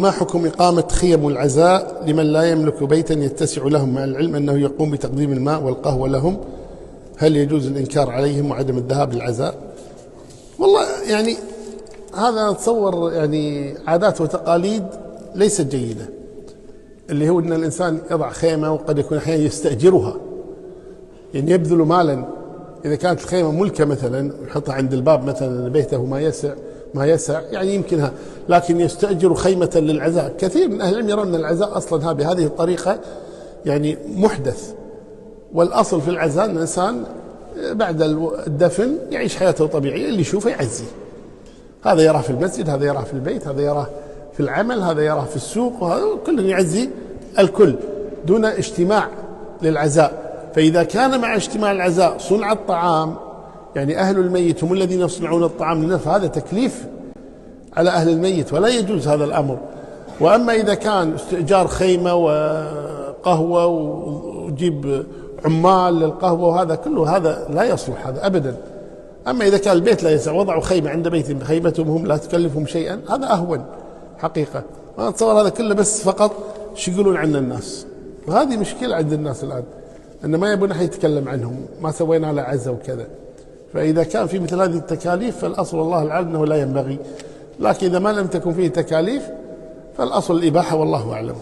ما حكم إقامة خيم العزاء لمن لا يملك بيتا يتسع لهم، مع العلم أنه يقوم بتقديم الماء والقهوة لهم؟ هل يجوز الإنكار عليهم وعدم الذهاب للعزاء؟ والله يعني هذا أتصور يعني عادات وتقاليد ليست جيدة، اللي هو أن الإنسان يضع خيمة وقد يكون أحيانا يستأجرها، يعني يبذل مالا. إذا كانت الخيمة ملكة مثلا يحطها عند الباب مثلا بيته ما يسع يعني يمكنها، لكن يستأجر خيمة للعزاء. كثير من أهل العلم يرون أن العزاء أصلا بهذه الطريقة يعني محدث، والأصل في العزاء أن الإنسان بعد الدفن يعيش حياته طبيعية، اللي يشوفه يعزيه، هذا يراه في المسجد، هذا يراه في البيت، هذا يراه في العمل، هذا يراه في السوق، وهذا كل يعزي الكل دون اجتماع للعزاء. فإذا كان مع اجتماع العزاء صنع الطعام، يعني أهل الميت هم الذين يصنعون الطعام لنا، فهذا تكليف على أهل الميت ولا يجوز هذا الأمر. وأما إذا كان استئجار خيمة وقهوة وجيب عمال للقهوة وهذا كله، هذا لا يصلح هذا أبدا. أما إذا كان البيت لا يسع وضعوا خيمة عند بيت، خيمتهم هم لا تكلفهم شيئا، هذا أهون حقيقة. أنا أتصور هذا كله بس فقط يقولون عن الناس، وهذه مشكلة عند الناس الآن، أن ما يبون أحد يتكلم عنهم، ما سوينا له عزة وكذا. فإذا كان في مثل هذه التكاليف فالأصل والله العالم أنه لا ينبغي، لكن إذا ما لم تكن فيه تكاليف فالأصل الإباحة والله أعلم.